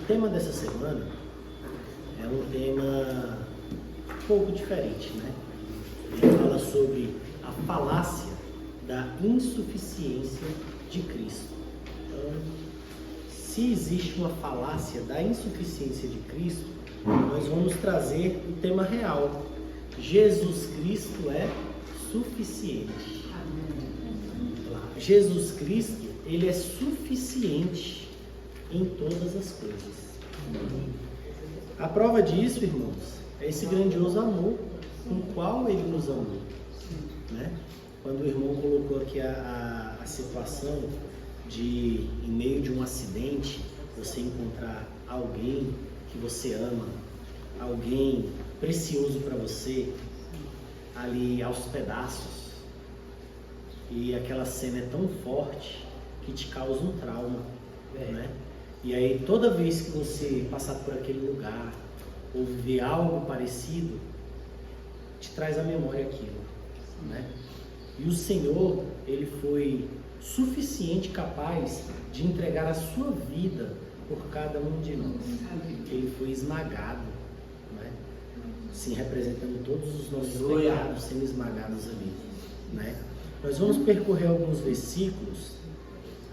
tema dessa semana é um tema um pouco diferente, né? Ele fala sobre a falácia da insuficiência de Cristo. Então, se existe uma falácia da insuficiência de Cristo, nós vamos trazer o tema real. Jesus Cristo é suficiente. Jesus Cristo, ele é suficiente em todas as coisas. A prova disso, irmãos, é esse grandioso amor com o qual ele nos amou, né? Quando o irmão colocou aqui a situação de, em meio de um acidente, você encontrar alguém que você ama, alguém precioso para você, ali aos pedaços, e aquela cena é tão forte que te causa um trauma, né? E aí toda vez que você passar por aquele lugar ou ver algo parecido, te traz à memória aquilo, né? E o Senhor, ele foi suficiente capaz de entregar a sua vida por cada um de nós. Ele foi esmagado, né? Sim, representando todos os nossos pecados sendo esmagados ali, né? Nós vamos percorrer alguns versículos.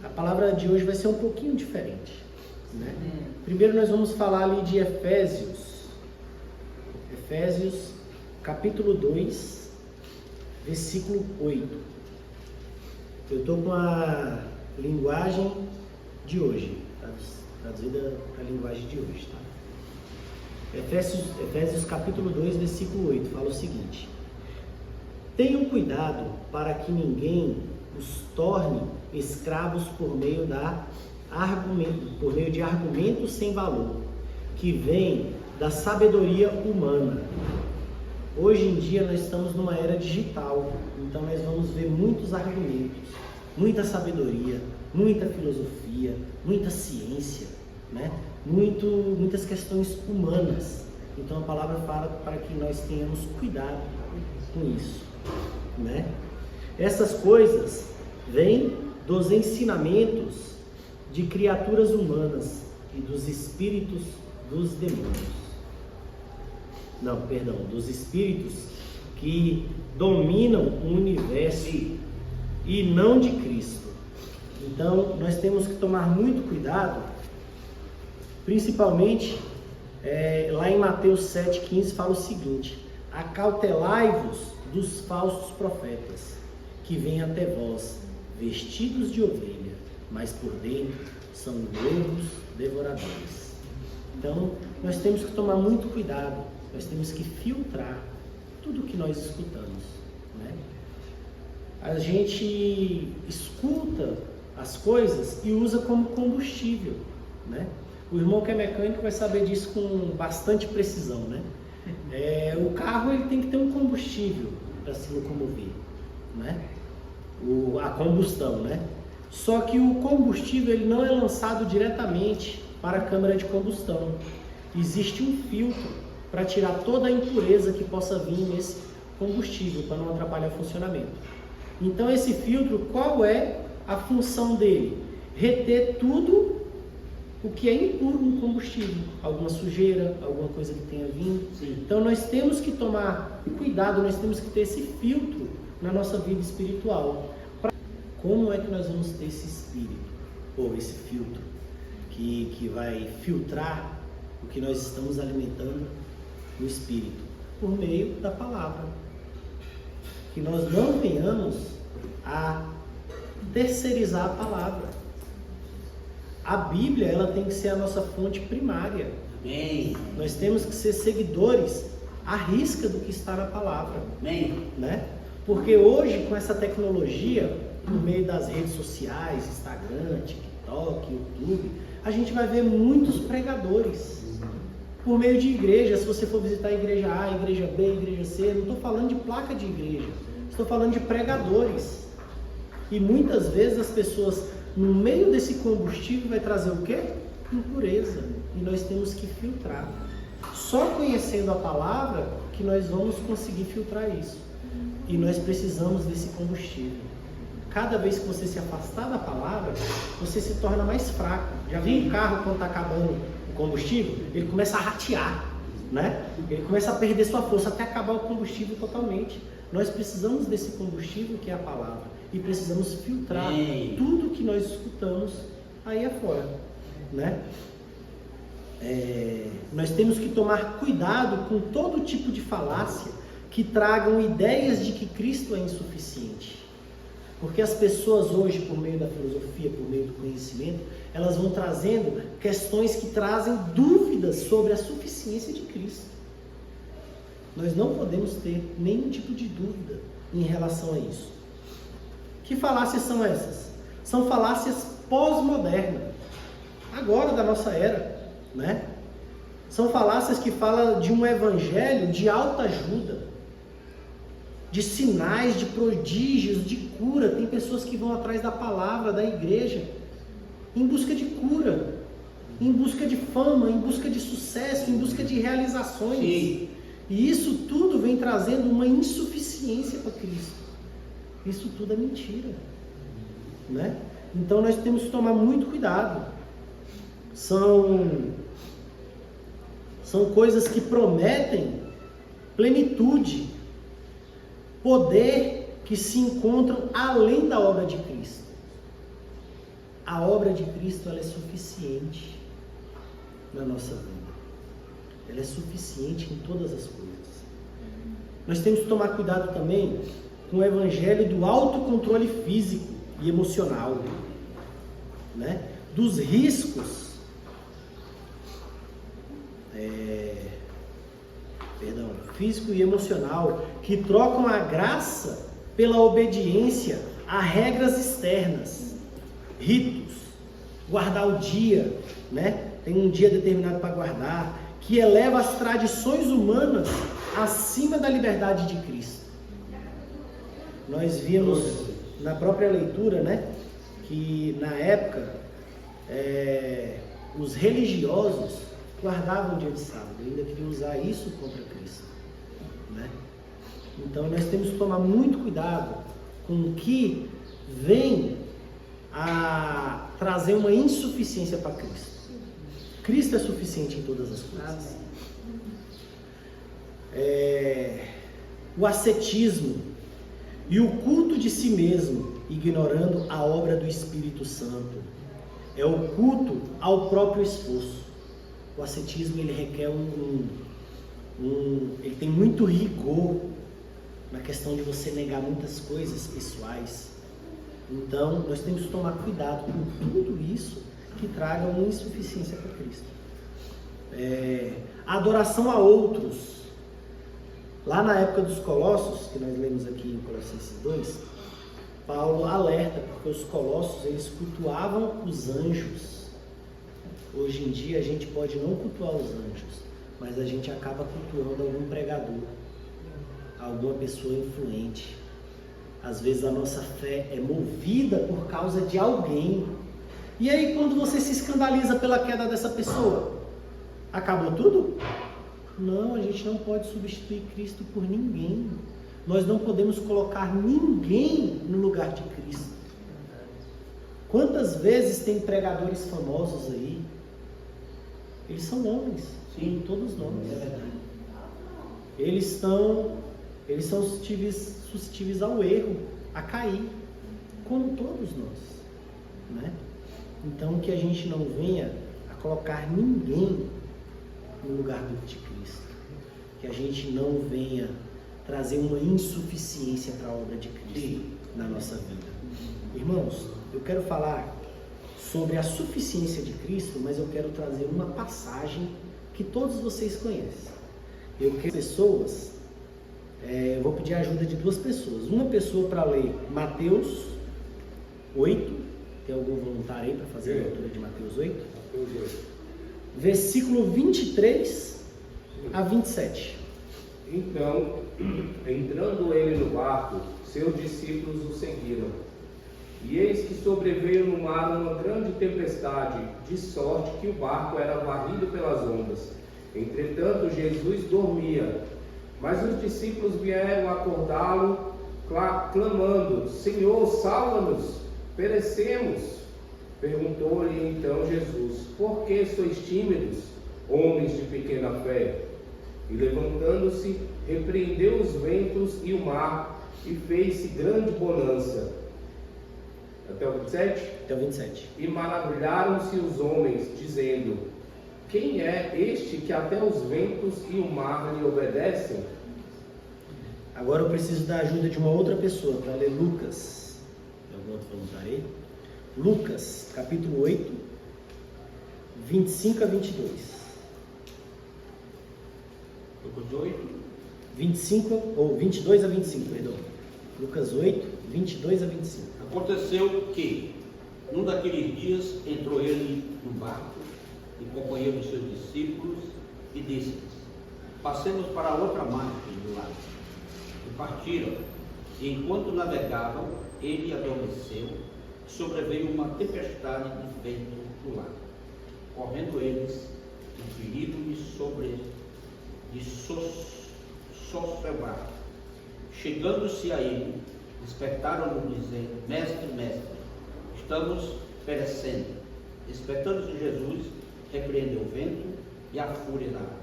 A palavra de hoje vai ser um pouquinho diferente, né? Primeiro nós vamos falar ali de Efésios capítulo 2, versículo 8. Eu estou com a linguagem de hoje, traduzida para a linguagem de hoje, tá? Efésios capítulo 2, versículo 8, fala o seguinte: tenham cuidado para que ninguém os torne escravos por meio de argumentos sem valor, que vêm da sabedoria humana. Hoje em dia nós estamos numa era digital, então nós vamos ver muitos argumentos, muita sabedoria, muita filosofia, muita ciência, né? Muitas questões humanas. Então a palavra fala para que nós tenhamos cuidado com isso, né? Essas coisas vêm dos ensinamentos de criaturas humanas e dos espíritos dos demônios. Dos espíritos que dominam o universo e não de Cristo. Então, nós temos que tomar muito cuidado, principalmente lá em Mateus 7,15 fala o seguinte: acautelai-vos dos falsos profetas, que vêm até vós, vestidos de ovelha, mas por dentro são lobos devoradores. Então, nós temos que tomar muito cuidado. Nós temos que filtrar tudo que nós escutamos, né? A gente escuta as coisas e usa como combustível, né? O irmão que é mecânico vai saber disso com bastante precisão, né? O carro, ele tem que ter um combustível para se locomover, né? A combustão, né? Só que o combustível, ele não é lançado diretamente para a câmara de combustão. Existe um filtro para tirar toda a impureza que possa vir nesse combustível, para não atrapalhar o funcionamento. Então esse filtro, qual é a função dele? Reter tudo o que é impuro no combustível, alguma sujeira, alguma coisa que tenha vindo. Sim. Então nós temos que tomar cuidado, nós temos que ter esse filtro na nossa vida espiritual. Como é que nós vamos ter esse espírito, ou esse filtro, que vai filtrar o que nós estamos alimentando no espírito? Por meio da palavra. Que nós não venhamos a terceirizar a palavra. A Bíblia, ela tem que ser a nossa fonte primária. Amém. Nós temos que ser seguidores à risca do que está na palavra. Amém. Né? Porque hoje, com essa tecnologia, no meio das redes sociais, Instagram, TikTok, YouTube, a gente vai ver muitos pregadores. Por meio de igreja, se você for visitar a igreja A, a igreja B, a igreja C, não estou falando de placa de igreja, estou falando de pregadores. E muitas vezes as pessoas, no meio desse combustível, vai trazer o quê? Impureza. E nós temos que filtrar. Só conhecendo a palavra que nós vamos conseguir filtrar isso. E nós precisamos desse combustível. Cada vez que você se afastar da palavra, você se torna mais fraco. Já viu um carro quando está acabando o combustível, ele começa a ratear, né? Ele começa a perder sua força até acabar o combustível totalmente. Nós precisamos desse combustível que é a palavra e precisamos filtrar tudo que nós escutamos aí afora, né? Nós temos que tomar cuidado com todo tipo de falácia que tragam ideias de que Cristo é insuficiente. Porque as pessoas hoje, por meio da filosofia, por meio do conhecimento, elas vão trazendo questões que trazem dúvidas sobre a suficiência de Cristo. Nós não podemos ter nenhum tipo de dúvida em relação a isso. Que falácias são essas? São falácias pós-modernas, agora da nossa era, né? São falácias que falam de um evangelho de autoajuda, de sinais, de prodígios, de cura. Tem pessoas que vão atrás da palavra da igreja em busca de cura, em busca de fama, em busca de sucesso, em busca de realizações. Sim. E isso tudo vem trazendo uma insuficiência para Cristo. Isso tudo é mentira, né? Então nós temos que tomar muito cuidado. São coisas que prometem plenitude, poder que se encontram além da obra de Cristo. A obra de Cristo, ela é suficiente na nossa vida. Ela é suficiente em todas as coisas. Nós temos que tomar cuidado também com o evangelho do autocontrole físico e emocional, né? Dos riscos físico e emocional, que trocam a graça pela obediência a regras externas, ritos, guardar o dia, né? Tem um dia determinado para guardar, que eleva as tradições humanas acima da liberdade de Cristo. Nós vimos na própria leitura, né, que na época os religiosos guardavam o dia de sábado, ainda queriam usar isso contra Cristo, né? Então nós temos que tomar muito cuidado com o que vem a trazer uma insuficiência para Cristo. Cristo é suficiente em todas as coisas. O ascetismo e o culto de si mesmo, ignorando a obra do Espírito Santo. É o culto ao próprio esforço. O ascetismo, ele requer ele tem muito rigor na questão de você negar muitas coisas pessoais. Então, nós temos que tomar cuidado com tudo isso que traga uma insuficiência para Cristo. A adoração a outros. Lá na época dos Colossos, que nós lemos aqui em Colossenses 2, Paulo alerta, porque os Colossos, eles cultuavam os anjos. Hoje em dia a gente pode não cultuar os anjos, mas a gente acaba cultuando algum pregador, alguma pessoa influente. Às vezes a nossa fé é movida por causa de alguém. E aí quando você se escandaliza pela queda dessa pessoa, acabou tudo? Não, a gente não pode substituir Cristo por ninguém. Nós não podemos colocar ninguém no lugar de Cristo. Quantas vezes tem pregadores famosos aí? Eles são homens, sim, todos nós. É verdade. Eles são suscetíveis ao erro, a cair, como todos nós, né? Então que a gente não venha a colocar ninguém no lugar de Cristo, que a gente não venha trazer uma insuficiência para a obra de Cristo na nossa vida. Irmãos, eu quero falar sobre a suficiência de Cristo, mas eu quero trazer uma passagem que todos vocês conhecem. Eu quero pessoas, eu vou pedir a ajuda de duas pessoas. Uma pessoa para ler Mateus 8, tem algum voluntário aí para fazer a leitura de Mateus 8? Mateus 8. Versículo 23 a 27. Então, entrando ele no barco, seus discípulos o seguiram. E eis que sobreveio no mar uma grande tempestade, de sorte que o barco era varrido pelas ondas. Entretanto, Jesus dormia. Mas os discípulos vieram acordá-lo, clamando: Senhor, salva-nos, perecemos. Perguntou-lhe então Jesus: por que sois tímidos, homens de pequena fé? E levantando-se, repreendeu os ventos e o mar, e fez-se grande bonança. Até o 27? Até o 27. E maravilharam-se os homens, dizendo: quem é este que até os ventos e o mar lhe obedecem? Agora eu preciso da ajuda de uma outra pessoa para ler Lucas. Tem algum outro voluntário aí? Lucas, capítulo 8, 25 a 22. Lucas 8. 25, ou 22 a 25, perdão. Lucas 8, 22 a 25. Aconteceu que, num daqueles dias, entrou ele no barco, em companhia dos seus discípulos, e disse-lhes: passemos para a outra margem do lago. E partiram, e enquanto navegavam, ele adormeceu, e sobreveio uma tempestade de vento do lago. Correndo eles, impelindo-lhe de sossegar. Chegando-se a ele, despertaram-no dizendo: mestre, mestre, estamos perecendo. Despertando-se Jesus, repreendeu o vento e a fúria da água,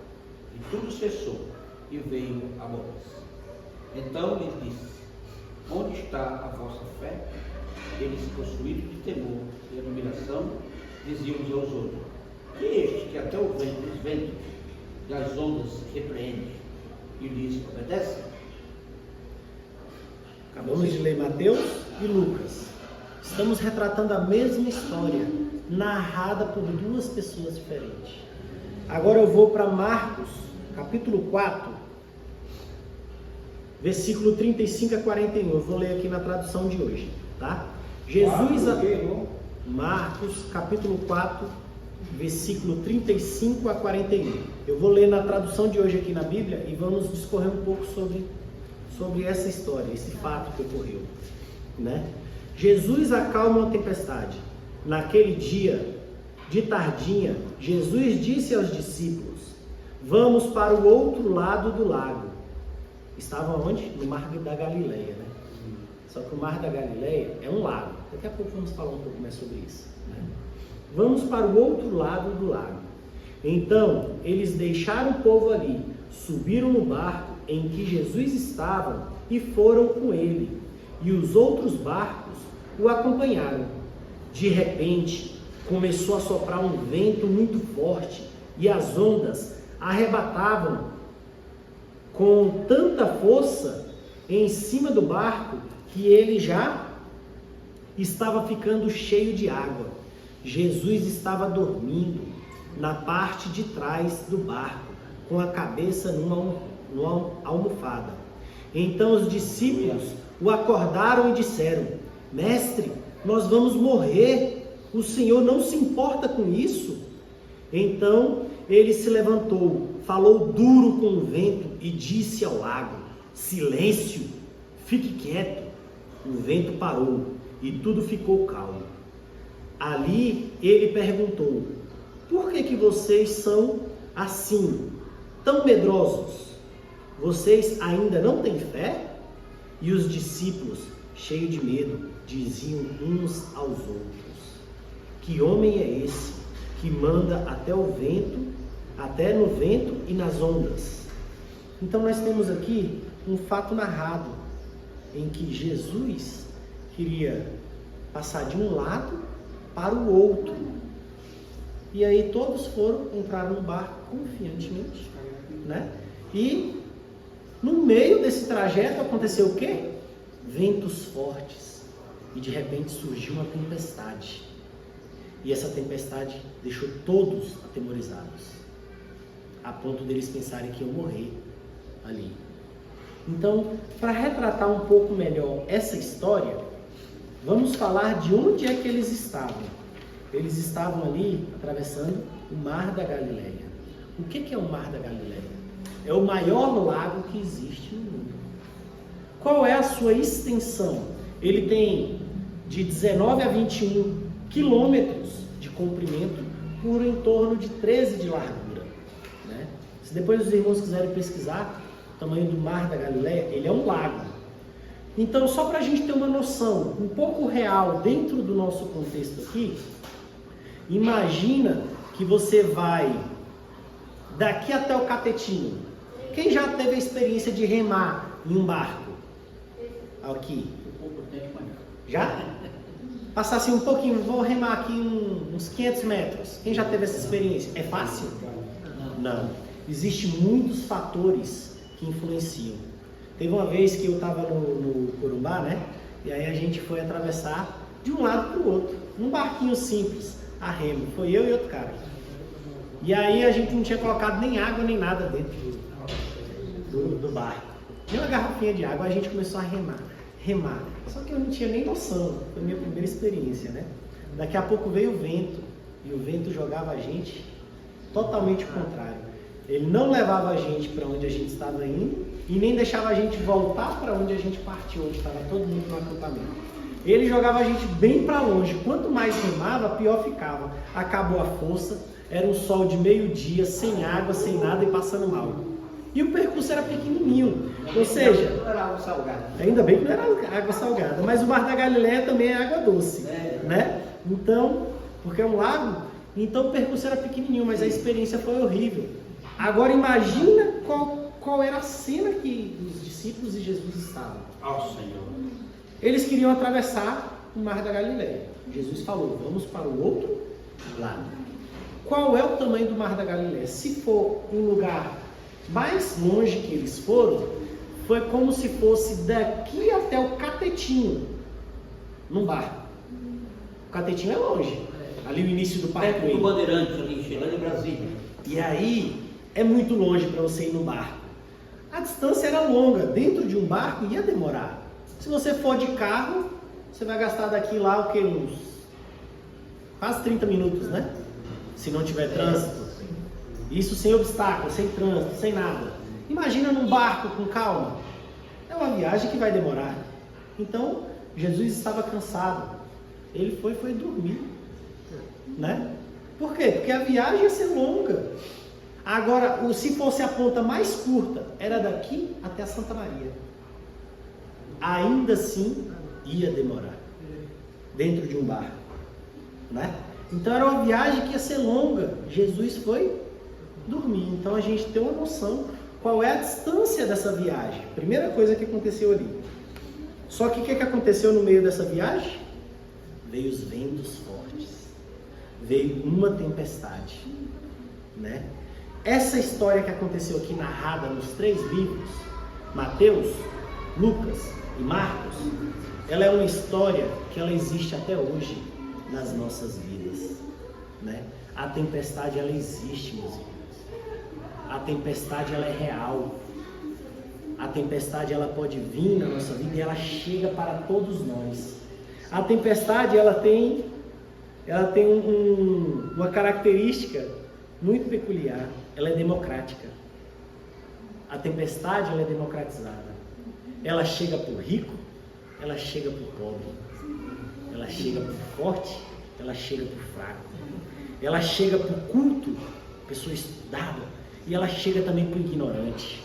e tudo cessou, e veio a bonança. Então lhes disse: onde está a vossa fé? Eles, possuídos de temor e admiração, diziam uns aos outros: que é este que até os ventos e as ondas repreende e lhes obedece? Acabamos de ler Mateus e Lucas. Estamos retratando a mesma história, narrada por duas pessoas diferentes. Agora eu vou para Marcos, capítulo 4, versículo 35 a 41. Eu vou ler aqui na tradução de hoje, tá? Marcos, capítulo 4, versículo 35 a 41. Eu vou ler na tradução de hoje aqui na Bíblia e vamos discorrer um pouco sobre essa história, esse fato que ocorreu, né? Jesus acalma uma tempestade. Naquele dia, de tardinha, Jesus disse aos discípulos: vamos para o outro lado do lago. Estavam onde? No Mar da Galileia, né? Só que o Mar da Galileia é um lago. Daqui a pouco vamos falar um pouco mais sobre isso, né? Vamos para o outro lado do lago. Então, eles deixaram o povo ali, subiram no barco em que Jesus estava e foram com ele. E os outros barcos o acompanharam. De repente, começou a soprar um vento muito forte e as ondas arrebatavam com tanta força em cima do barco que ele já estava ficando cheio de água. Jesus estava dormindo na parte de trás do barco, com a cabeça numa almofada. Então os discípulos o acordaram e disseram: mestre, nós vamos morrer, o Senhor não se importa com isso? Então ele se levantou, falou duro com o vento e disse ao lago: silêncio, fique quieto. O vento parou e tudo ficou calmo. Ali ele perguntou: por que vocês são assim, tão medrosos? Vocês ainda não têm fé? E os discípulos, cheios de medo, diziam uns aos outros: que homem é esse que manda até no vento e nas ondas? Então nós temos aqui um fato narrado em que Jesus queria passar de um lado para o outro. E aí todos entraram no barco confiantemente, né? E no meio desse trajeto aconteceu o quê? Ventos fortes. E de repente surgiu uma tempestade. E essa tempestade deixou todos atemorizados, a ponto deles pensarem que iam morrer ali. Então, para retratar um pouco melhor essa história, vamos falar de onde é que eles estavam. Eles estavam ali atravessando o Mar da Galileia. O que é o Mar da Galileia? É o maior lago que existe no mundo. Qual é a sua extensão? Ele tem de 19 a 21 quilômetros de comprimento por em torno de 13 de largura, né? Se depois os irmãos quiserem pesquisar o tamanho do Mar da Galileia, ele é um lago. Então, só para a gente ter uma noção um pouco real dentro do nosso contexto aqui, Imagina que você vai daqui até o Catetinho. Quem já teve a experiência de remar em um barco? Aqui. Já? Passar assim um pouquinho, vou remar aqui uns 500 metros. Quem já teve essa experiência? É fácil? Não. Existem muitos fatores que influenciam. Teve uma vez que eu estava no Corumbá, né? E aí a gente foi atravessar de um lado para o outro, num barquinho simples, a remo. Foi eu e outro cara. E aí a gente não tinha colocado nem água nem nada dentro do barco. Nem uma garrafinha de água, a gente começou a remar. Só que eu não tinha nem noção, foi a minha primeira experiência, né? Daqui a pouco veio o vento, e o vento jogava a gente totalmente o contrário. Ele não levava a gente para onde a gente estava indo, e nem deixava a gente voltar para onde a gente partiu, onde estava todo mundo no acampamento. Ele jogava a gente bem para longe. Quanto mais remava, pior ficava. Acabou a força, era um sol de meio-dia, sem água, sem nada e passando mal. E o percurso era pequenininho, ou seja, não era água salgada. Ainda bem que não era água salgada, mas o Mar da Galileia também é água doce, né? Então, porque é um lago, então o percurso era pequenininho, mas a experiência foi horrível. Agora imagina qual era a cena que os discípulos e Jesus estavam. Senhor. Eles queriam atravessar o Mar da Galileia. Jesus falou, vamos para o outro lado. Qual é o tamanho do Mar da Galileia? Se for um lugar mais longe que eles foram, foi como se fosse daqui até o Catetinho, num barco. O Catetinho é longe, ali o início do Parque Perto do Bandeirantes, ali, chegando em Brasília. E aí, é muito longe para você ir no barco. A distância era longa, dentro de um barco ia demorar. Se você for de carro, você vai gastar daqui lá o que? Uns quase 30 minutos, né? Se não tiver trânsito. Isso sem obstáculo, sem trânsito, sem nada. Imagina num barco com calma. É uma viagem que vai demorar. Então, Jesus estava cansado. Ele foi dormir. Né? Por quê? Porque a viagem ia ser longa. Agora, se fosse a ponta mais curta, era daqui até a Santa Maria. Ainda assim, ia demorar. Dentro de um barco. Né? Então, era uma viagem que ia ser longa. Jesus foi dormir. Então a gente tem uma noção qual é a distância dessa viagem. Primeira coisa que aconteceu ali. Só que o que aconteceu no meio dessa viagem? Veio os ventos fortes. Veio uma tempestade. Né? Essa história que aconteceu aqui narrada nos 3 livros, Mateus, Lucas e Marcos, ela é uma história que ela existe até hoje nas nossas vidas. Né? A tempestade ela existe, meus irmãos. A tempestade ela é real. A tempestade ela pode vir na nossa vida e ela chega para todos nós. A tempestade ela tem uma característica muito peculiar. Ela é democrática. A tempestade ela é democratizada. Ela chega para o rico, ela chega para o pobre. Ela chega para o forte, ela chega para o fraco. Ela chega para o culto, pessoa estudada. E ela chega também para o ignorante.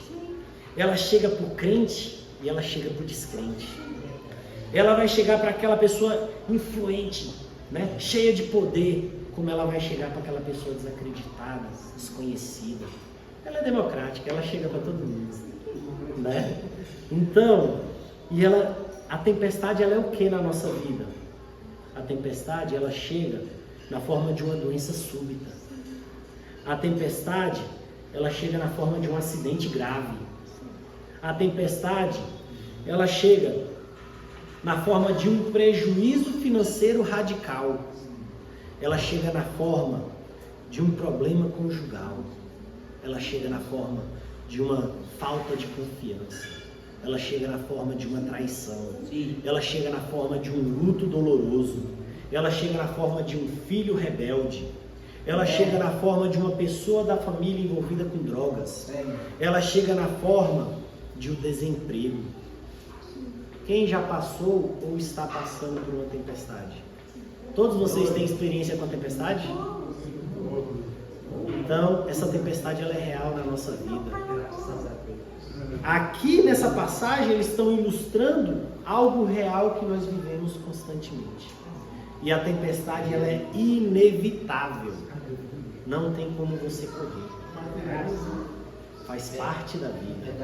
Ela chega para o crente e ela chega para o descrente. Ela vai chegar para aquela pessoa influente, né? Cheia de poder, como ela vai chegar para aquela pessoa desacreditada, desconhecida. Ela é democrática, ela chega para todo mundo, né? Então, a tempestade ela é o que na nossa vida? A tempestade ela chega na forma de uma doença súbita. A tempestade ela chega na forma de um acidente grave. A tempestade, ela chega na forma de um prejuízo financeiro radical. Ela chega na forma de um problema conjugal. Ela chega na forma de uma falta de confiança. Ela chega na forma de uma traição. Ela chega na forma de um luto doloroso. Ela chega na forma de um filho rebelde. Ela chega na forma de uma pessoa da família envolvida com drogas. Ela chega na forma de um desemprego. Quem já passou ou está passando por uma tempestade? Todos vocês têm experiência com a tempestade? Então, essa tempestade ela é real na nossa vida. Aqui nessa passagem eles estão ilustrando algo real que nós vivemos constantemente. E a tempestade, ela é inevitável. Não tem como você correr. Faz parte da vida.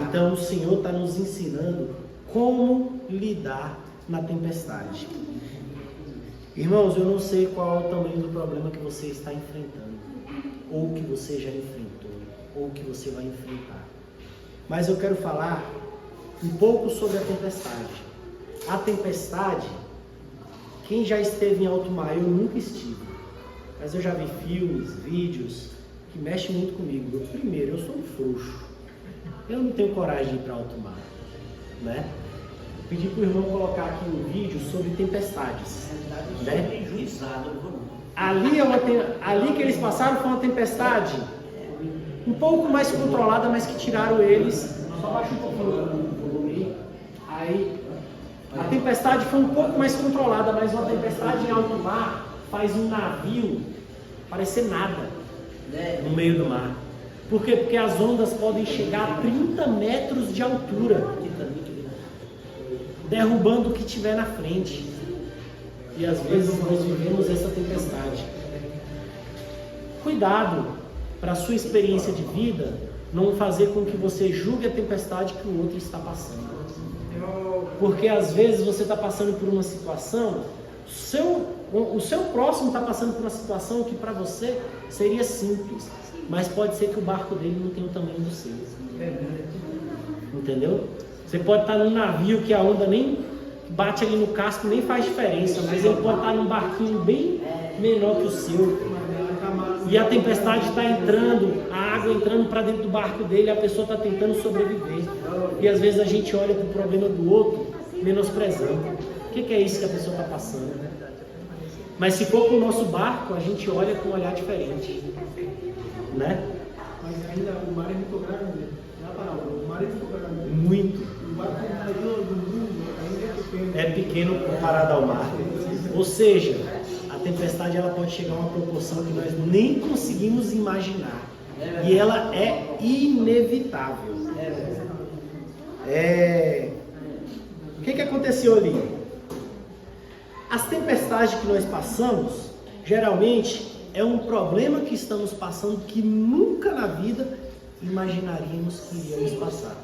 Então o Senhor está nos ensinando como lidar na tempestade. Irmãos, eu não sei qual é o tamanho do problema que você está enfrentando, ou que você já enfrentou, ou que você vai enfrentar. Mas eu quero falar um pouco sobre a tempestade. A tempestade, quem já esteve em alto mar, eu nunca estive, mas eu já vi filmes, vídeos que mexem muito comigo. Primeiro, eu sou um frouxo, eu não tenho coragem de ir para alto mar, né? Pedi para o irmão colocar aqui um vídeo sobre tempestades, né? Ali que eles passaram foi uma tempestade um pouco mais controlada, mas que tiraram eles. Só baixa um pouquinho o volume aí. A tempestade foi um pouco mais controlada, mas uma tempestade em alto mar faz um navio parecer nada no meio do mar. Por quê? Porque as ondas podem chegar a 30 metros de altura, derrubando o que tiver na frente. E às vezes nós vivemos essa tempestade. Cuidado para a sua experiência de vida não fazer com que você julgue a tempestade que o outro está passando. Porque às vezes você está passando por uma situação, o seu próximo está passando por uma situação que para você seria simples, mas pode ser que o barco dele não tenha o tamanho do seu. Entendeu? Você pode estar num navio que a onda nem bate ali no casco, nem faz diferença, mas ele pode estar num barquinho bem menor que o seu. E a tempestade está entrando, a água entrando para dentro do barco dele, a pessoa está tentando sobreviver. E às vezes a gente olha para o problema do outro, menosprezando. O que é isso que a pessoa está passando? Mas se for para o nosso barco, a gente olha com um olhar diferente. Né? Mas ainda o mar é muito grande. O mar é muito grande. Muito. O barco maior do mundo ainda é pequeno. É pequeno comparado ao mar. Ou seja, a tempestade ela pode chegar a uma proporção que nós nem conseguimos imaginar. E ela é inevitável. O que aconteceu ali? As tempestades que nós passamos, geralmente, é um problema que estamos passando que nunca na vida imaginaríamos que iríamos passar.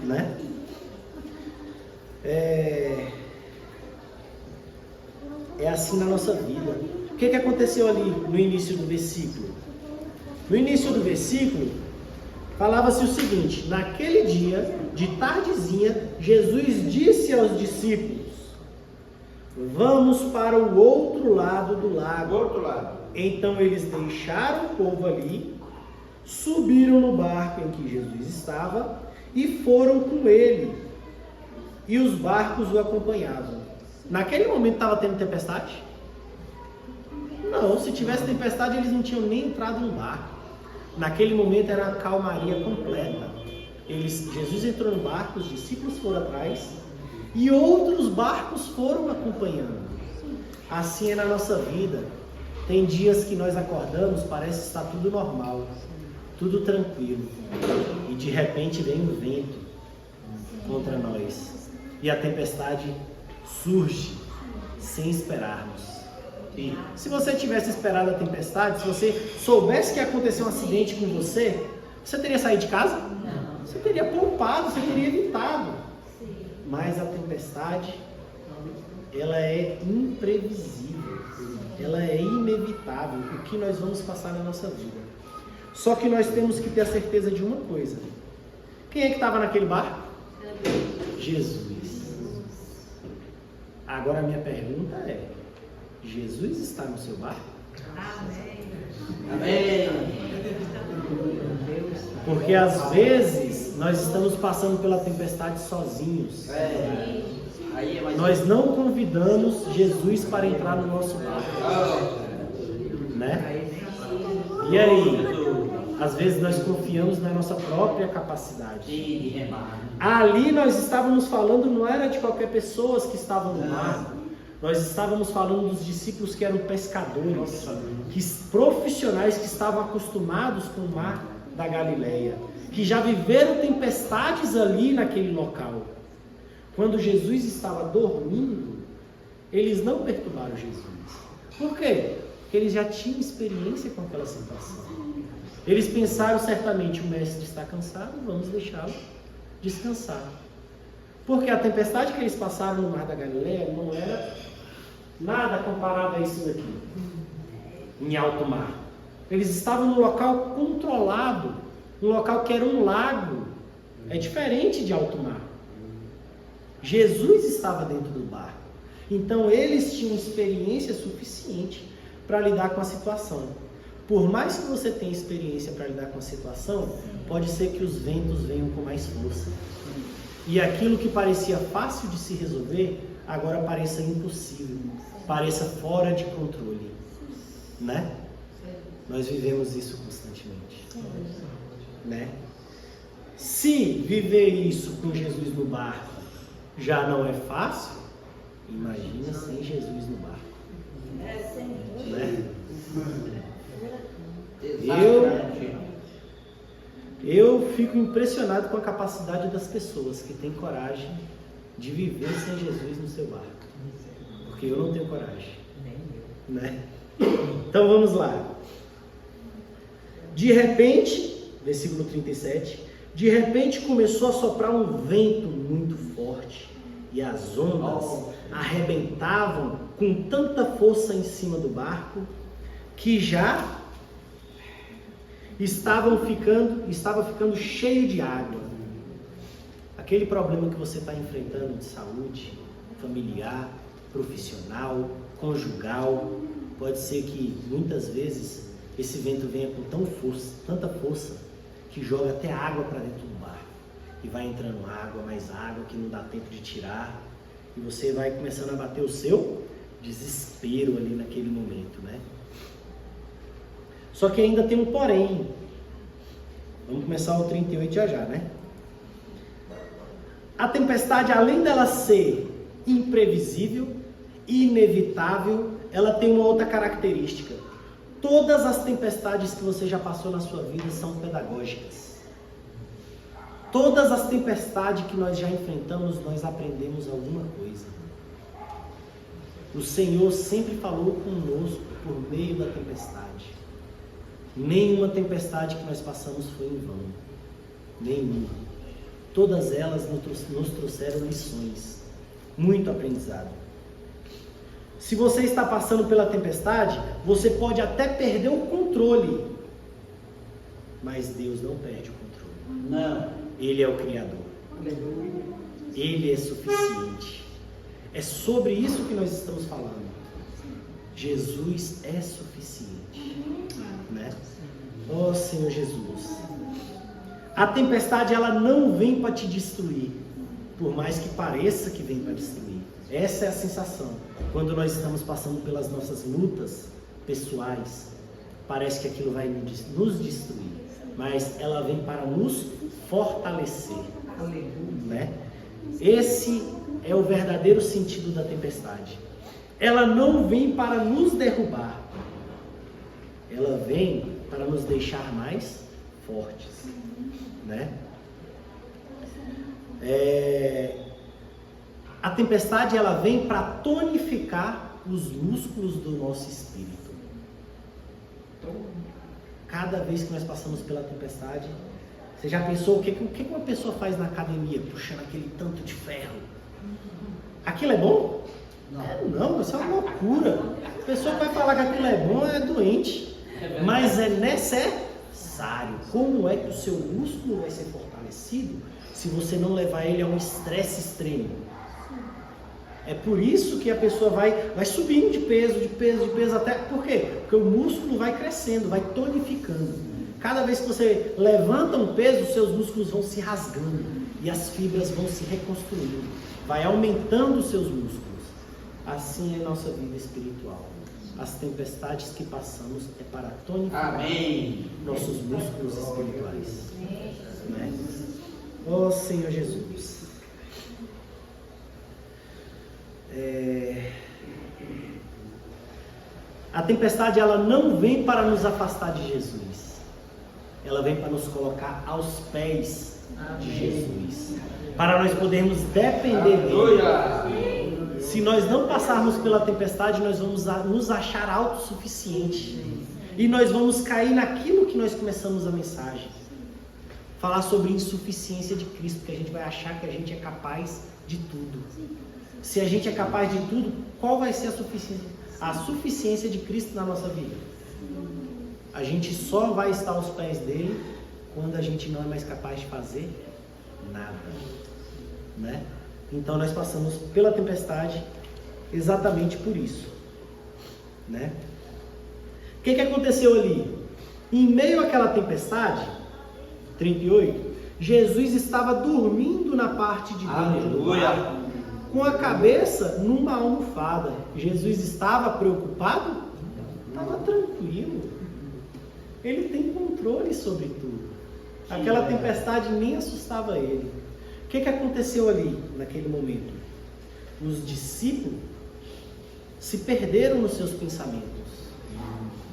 Né? É assim na nossa vida. O que aconteceu ali no início do versículo? No início do versículo, falava-se o seguinte: naquele dia, de tardezinha, Jesus disse aos discípulos: vamos para o outro lado do lago. Outro lado. Então eles deixaram o povo ali, subiram no barco em que Jesus estava e foram com ele. E os barcos o acompanhavam. Naquele momento estava tendo tempestade? Não, se tivesse tempestade eles não tinham nem entrado no barco. Naquele momento era a calmaria completa. Jesus entrou no barco, os discípulos foram atrás e outros barcos foram acompanhando. Assim é na nossa vida. Tem dias que nós acordamos, parece estar tudo normal, tudo tranquilo, e de repente vem um vento contra nós e a tempestade surge sem esperarmos. E se você tivesse esperado a tempestade, se você soubesse que ia acontecer um acidente com você, você teria saído de casa? Não. Você teria poupado, você teria evitado. Mas a tempestade, ela é imprevisível, ela é inevitável, o que nós vamos passar na nossa vida. Só que nós temos que ter a certeza de uma coisa: quem é que estava naquele barco? Jesus. Agora a minha pergunta é: Jesus está no seu barco? Amém. Porque às vezes nós estamos passando pela tempestade sozinhos. Nós não convidamos Jesus para entrar no nosso barco, né? E aí? Às vezes nós confiamos na nossa própria capacidade. Ali nós estávamos falando, não era de qualquer pessoa que estavam no mar. Nós estávamos falando dos discípulos que eram pescadores, profissionais que estavam acostumados com o mar da Galileia, que já viveram tempestades ali naquele local. Quando Jesus estava dormindo, eles não perturbaram Jesus. Por quê? Porque eles já tinham experiência com aquela situação. Eles pensaram certamente, o mestre está cansado, vamos deixá-lo descansar. Porque a tempestade que eles passaram no Mar da Galileia não era nada comparado a isso daqui, em alto mar. Eles estavam num local controlado, um local que era um lago. É diferente de alto mar. Jesus estava dentro do barco. Então eles tinham experiência suficiente para lidar com a situação. Por mais que você tenha experiência para lidar com a situação, pode ser que os ventos venham com mais força. E aquilo que parecia fácil de se resolver, agora pareça impossível, pareça fora de controle. Né? Nós vivemos isso constantemente. Né? Se viver isso com Jesus no barco já não é fácil, imagina sem Jesus no barco. Né? Eu fico impressionado com a capacidade das pessoas que têm coragem de viver sem Jesus no seu barco. Porque eu não tenho coragem. Né? Então vamos lá. De repente, versículo 37, de repente começou a soprar um vento muito forte e as ondas arrebentavam com tanta força em cima do barco que já estava ficando cheio de água. Aquele problema que você está enfrentando de saúde, familiar, profissional, conjugal, pode ser que muitas vezes esse vento venha com tanta força, que joga até água para dentro do barco. E vai entrando água, mais água, que não dá tempo de tirar. E você vai começando a bater o seu desespero ali naquele momento, né? Só que ainda tem um porém. Vamos começar o 38 já, né? A tempestade, além dela ser imprevisível, inevitável, ela tem uma outra característica. Todas as tempestades que você já passou na sua vida são pedagógicas. Todas as tempestades que nós já enfrentamos, nós aprendemos alguma coisa. O Senhor sempre falou conosco por meio da tempestade. Nenhuma tempestade que nós passamos foi em vão. Nenhuma. Todas elas nos trouxeram lições. Muito aprendizado. Se você está passando pela tempestade, você pode até perder o controle. Mas Deus não perde o controle. Não. Ele é o Criador. Ele é suficiente. É sobre isso que nós estamos falando. Jesus é suficiente. Né? Oh Senhor Jesus. A tempestade, ela não vem para te destruir, por mais que pareça que vem para destruir. Essa é a sensação. Quando nós estamos passando pelas nossas lutas pessoais, parece que aquilo vai nos destruir, mas ela vem para nos fortalecer. Né? Esse é o verdadeiro sentido da tempestade. Ela não vem para nos derrubar, ela vem para nos deixar mais fortes. Né? A tempestade, ela vem para tonificar os músculos do nosso espírito. Cada vez que nós passamos pela tempestade, você já pensou o que uma pessoa faz na academia, puxando aquele tanto de ferro? Aquilo é bom? Não, isso é uma loucura. A pessoa que vai falar que aquilo é bom é doente. Mas é necessário. Como é que o seu músculo vai ser fortalecido se você não levar ele a um estresse extremo? É por isso que a pessoa vai subindo de peso, até... Por quê? Porque o músculo vai crescendo, vai tonificando. Cada vez que você levanta um peso, os seus músculos vão se rasgando e as fibras vão se reconstruindo. Vai aumentando os seus músculos. Assim é a nossa vida espiritual. As tempestades que passamos é para tonificar nossos músculos espirituais. Né? Oh Senhor Jesus. A tempestade, ela não vem para nos afastar de Jesus. Ela vem para nos colocar aos pés de Jesus. Para nós podermos depender dele. Se nós não passarmos pela tempestade, nós vamos nos achar autossuficientes. E nós vamos cair naquilo que nós começamos a mensagem. Falar sobre insuficiência de Cristo, porque a gente vai achar que a gente é capaz de tudo. Se a gente é capaz de tudo, qual vai ser a suficiência? A suficiência de Cristo na nossa vida. A gente só vai estar aos pés dele quando a gente não é mais capaz de fazer nada, né? Então nós passamos pela tempestade exatamente por isso, né? O que aconteceu ali? Em meio àquela tempestade, 38, Jesus estava dormindo na parte de dentro do barco, com a cabeça numa almofada. Jesus estava preocupado? Estava tranquilo. Ele tem controle sobre tudo. Aquela tempestade nem assustava ele. O que aconteceu ali naquele momento? Os discípulos se perderam nos seus pensamentos.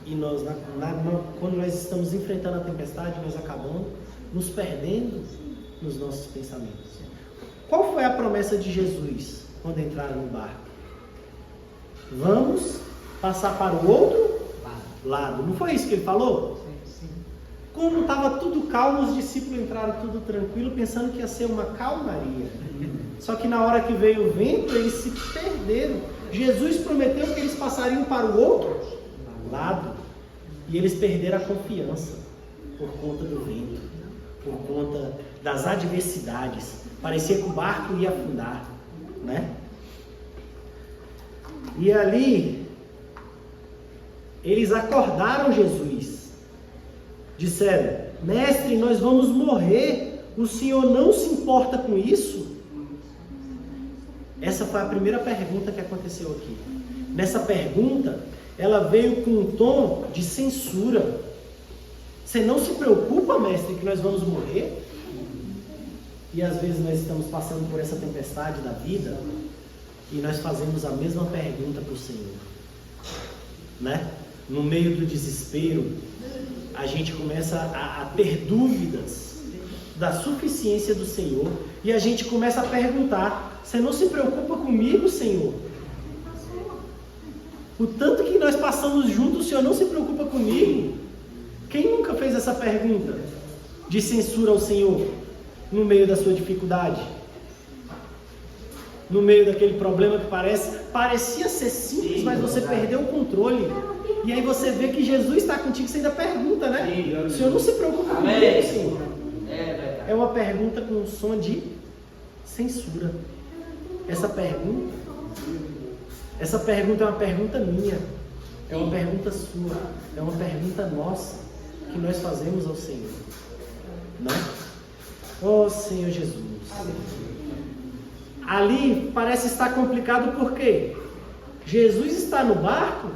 E nós, quando nós estamos enfrentando a tempestade, nós acabamos nos perdendo nos nossos pensamentos. Qual foi a promessa de Jesus quando entraram no barco? Vamos passar para o outro lado. Não foi isso que ele falou? Sim. Como estava tudo calmo, os discípulos entraram tudo tranquilo, pensando que ia ser uma calmaria. Só que na hora que veio o vento, eles se perderam. Jesus prometeu que eles passariam para o outro lado. E eles perderam a confiança por conta do vento, por conta das adversidades. Parecia que o barco ia afundar, né? E ali, eles acordaram Jesus. Disseram: mestre, nós vamos morrer. O Senhor não se importa com isso? Essa foi a primeira pergunta que aconteceu aqui. Nessa pergunta, ela veio com um tom de censura. Você não se preocupa, mestre, que nós vamos morrer? E às vezes nós estamos passando por essa tempestade da vida e nós fazemos a mesma pergunta para o Senhor, né? No meio do desespero, a gente começa a ter dúvidas da suficiência do Senhor e a gente começa a perguntar: você não se preocupa comigo, Senhor? O tanto que nós passamos juntos, o Senhor não se preocupa comigo? Quem nunca fez essa pergunta de censura ao Senhor no meio da sua dificuldade? No meio daquele problema que parecia ser simples, mas você perdeu o controle. E aí você vê que Jesus está contigo, você ainda pergunta, né? O Senhor não se preocupa comigo, Senhor? É uma pergunta com um som de censura. Essa pergunta é uma pergunta minha, é uma pergunta sua, é uma pergunta nossa que nós fazemos ao Senhor, né? Oh Senhor Jesus. Ali parece estar complicado porque Jesus está no barco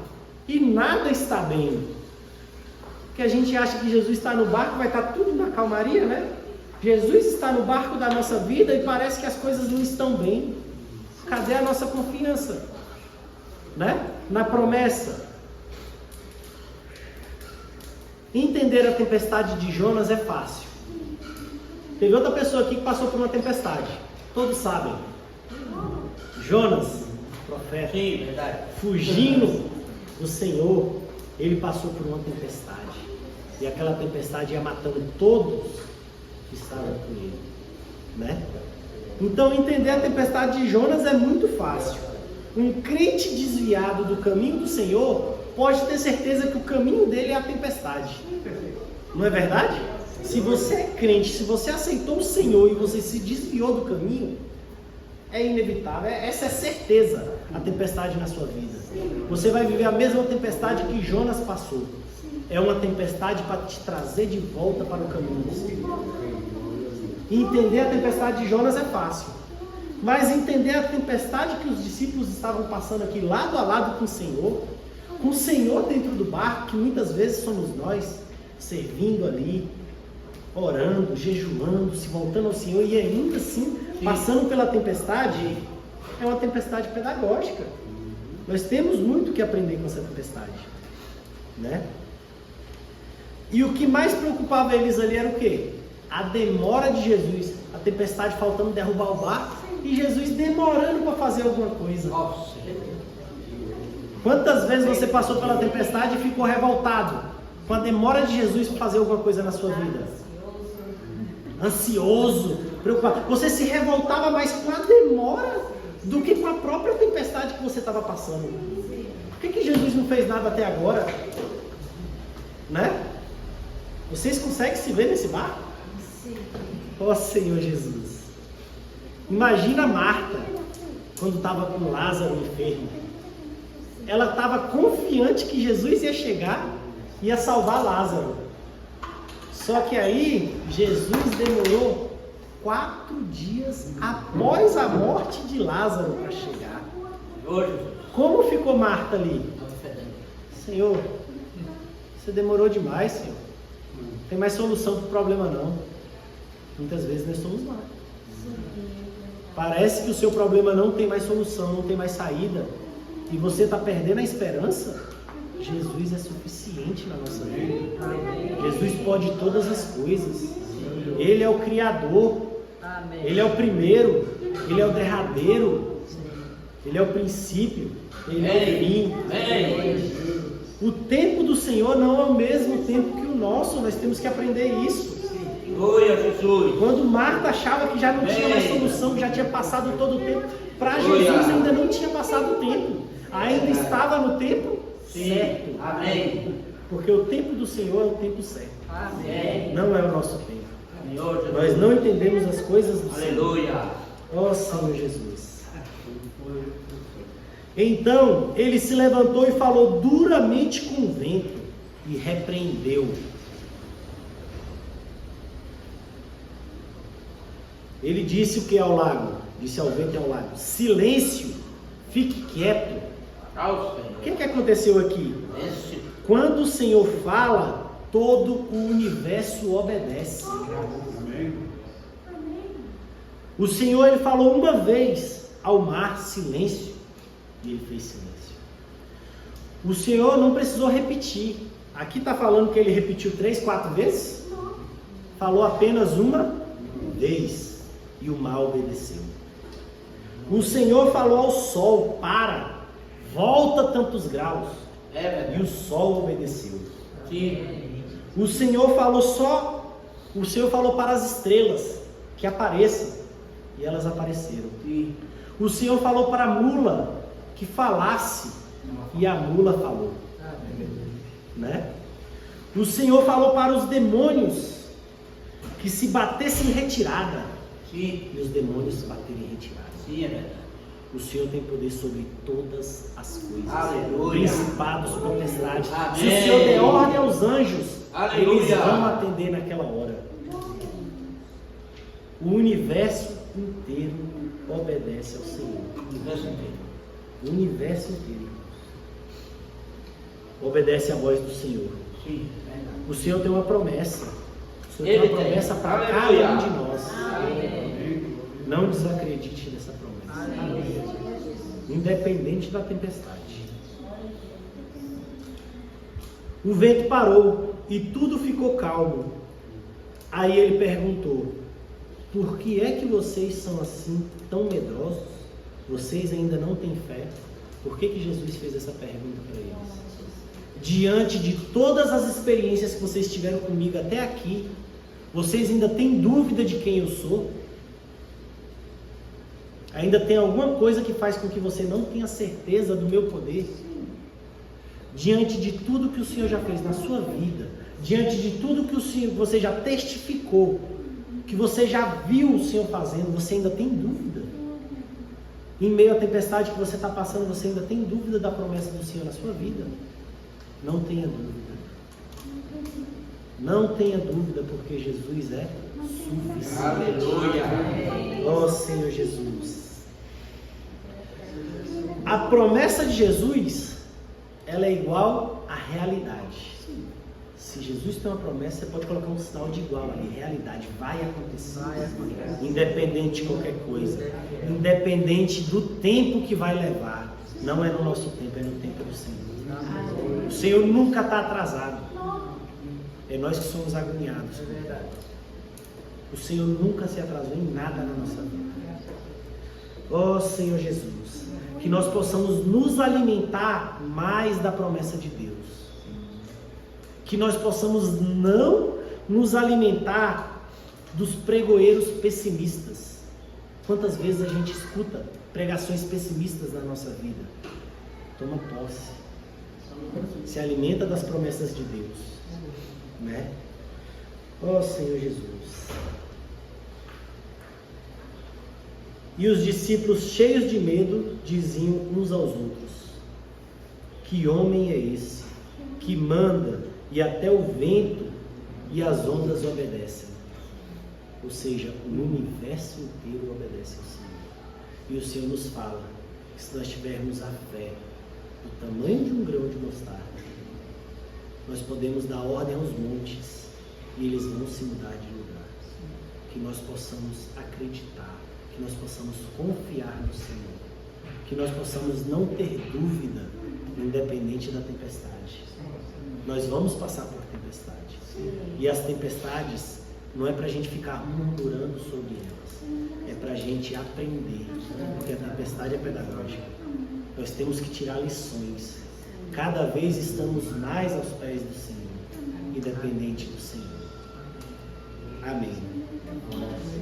e nada está bem. Porque a gente acha que Jesus está no barco, vai estar tudo na calmaria, né? Jesus está no barco da nossa vida e parece que as coisas não estão bem. Cadê a nossa confiança, né? Na promessa. Entender a tempestade de Jonas é fácil. Teve outra pessoa aqui que passou por uma tempestade. Todos sabem. Jonas, profeta, Sim, verdade. fugindo do Senhor, ele passou por uma tempestade. E aquela tempestade ia matando todos que estavam com ele, né? Então entender a tempestade de Jonas é muito fácil. Um crente desviado do caminho do Senhor pode ter certeza que o caminho dele é a tempestade. Não é verdade? Se você é crente, se você aceitou o Senhor e você se desviou do caminho, é inevitável, essa é certeza, a tempestade na sua vida. Você vai viver a mesma tempestade que Jonas passou. É uma tempestade para te trazer de volta para o caminho do Senhor. E entender a tempestade de Jonas é fácil. Mas entender a tempestade que os discípulos estavam passando aqui lado a lado com o Senhor dentro do barco, que muitas vezes somos nós, servindo ali, orando, jejuando, se voltando ao Senhor e ainda assim passando pela tempestade, é uma tempestade pedagógica. Nós temos muito que aprender com essa tempestade, né? E o que mais preocupava eles ali era o quê? A demora de Jesus, a tempestade faltando derrubar o barco e Jesus demorando para fazer alguma coisa. Nossa. Quantas vezes você passou pela tempestade e ficou revoltado com a demora de Jesus para fazer alguma coisa na sua vida? Ansioso, preocupado. Você se revoltava mais com a demora do que com a própria tempestade que você estava passando. Por que Jesus não fez nada até agora? Né? Vocês conseguem se ver nesse barco? Sim. Ó Senhor Jesus. Imagina Marta, quando estava com Lázaro enfermo. Ela estava confiante que Jesus ia chegar e ia salvar Lázaro. Só que aí, Jesus demorou 4 dias após a morte de Lázaro para chegar. Como ficou Marta ali? Senhor, você demorou demais, Senhor. Não tem mais solução para o problema, não. Muitas vezes nós somos lá. Parece que o seu problema não tem mais solução, não tem mais saída, e você está perdendo a esperança. Jesus é suficiente na nossa vida. Jesus pode todas as coisas. Ele é o Criador. Ele é o primeiro. Ele é o derradeiro. Ele é o princípio. Ele é o fim. O tempo do Senhor não é o mesmo tempo que o nosso. Nós temos que aprender isso. Quando Marta achava que já não tinha mais solução, que já tinha passado todo o tempo, para Jesus ainda não tinha passado o tempo. Ainda estava no tempo certo. Amém. Porque o tempo do Senhor é o tempo certo. Amém. Não é o nosso tempo. Nós não entendemos as coisas do Aleluia. Senhor. Ó Senhor Jesus. Então ele se levantou e falou duramente com o vento e repreendeu. Ele disse o que ao lago? Disse ao vento e ao lago: silêncio, fique quieto. O que aconteceu aqui? Quando o Senhor fala, todo o universo obedece. O Senhor, ele falou uma vez ao mar: silêncio, e ele fez silêncio. O Senhor não precisou repetir. Aqui está falando que ele repetiu 3, 4 vezes? Falou apenas uma vez, e o mar obedeceu. O Senhor falou ao sol: para, volta tantos graus, e o sol obedeceu. O Senhor falou para as estrelas que apareçam, e elas apareceram. O Senhor falou para a mula que falasse, e a mula falou. Né? O Senhor falou para os demônios que se batessem em retirada, e os demônios se baterem em retirada. Sim, é verdade. O Senhor tem poder sobre todas as coisas. Aleluia. Principados, potestades. Amém. Se o Senhor der ordem aos anjos, Aleluia. eles vão atender naquela hora. O universo inteiro obedece ao Senhor. O universo inteiro obedece à voz do Senhor. Sim. O Senhor tem uma promessa. O Senhor Ele tem uma promessa tem. para Aleluia. cada um de nós. Não desacredite nessa promessa. Independente da tempestade. O vento parou e tudo ficou calmo. Aí ele perguntou: por que é que vocês são assim tão medrosos? Vocês ainda não têm fé? Por que Jesus fez essa pergunta para eles? Diante de todas as experiências que vocês tiveram comigo até aqui, vocês ainda têm dúvida de quem eu sou? Ainda tem alguma coisa que faz com que você não tenha certeza do meu poder? Diante de tudo que o Senhor já fez na sua vida, diante de tudo que o Senhor, você já testificou, que você já viu o Senhor fazendo, você ainda tem dúvida? Em meio à tempestade que você está passando, você ainda tem dúvida da promessa do Senhor na sua vida? Não tenha dúvida. Não tenha dúvida, porque Jesus é suficiente. Aleluia. Ó Senhor Jesus. A promessa de Jesus, ela é igual à realidade. Se Jesus tem uma promessa, você pode colocar um sinal de igual ali. Realidade, vai acontecer. Independente de qualquer coisa. Independente do tempo que vai levar. Não é no nosso tempo, é no tempo do Senhor. O Senhor nunca está atrasado. É nós que somos agoniados. O Senhor nunca se atrasou em nada na nossa vida. Ó Senhor Jesus, que nós possamos nos alimentar mais da promessa de Deus. Que nós possamos não nos alimentar dos pregoeiros pessimistas. Quantas vezes a gente escuta pregações pessimistas na nossa vida? Toma posse. Se alimenta das promessas de Deus, né? Ó Senhor Jesus. E os discípulos, cheios de medo, diziam uns aos outros: que homem é esse que manda e até o vento e as ondas obedecem? Ou seja, o universo inteiro obedece ao Senhor. E o Senhor nos fala que se nós tivermos a fé do tamanho de um grão de mostarda, nós podemos dar ordem aos montes e eles vão se mudar de lugar. Que nós possamos acreditar, que nós possamos confiar no Senhor, que nós possamos não ter dúvida, independente da tempestade. Nós vamos passar por tempestade. E as tempestades não é para a gente ficar murmurando sobre elas, é para a gente aprender, porque a tempestade é pedagógica. Nós temos que tirar lições. Cada vez estamos mais aos pés do Senhor, independente do Senhor. Amém. Amém.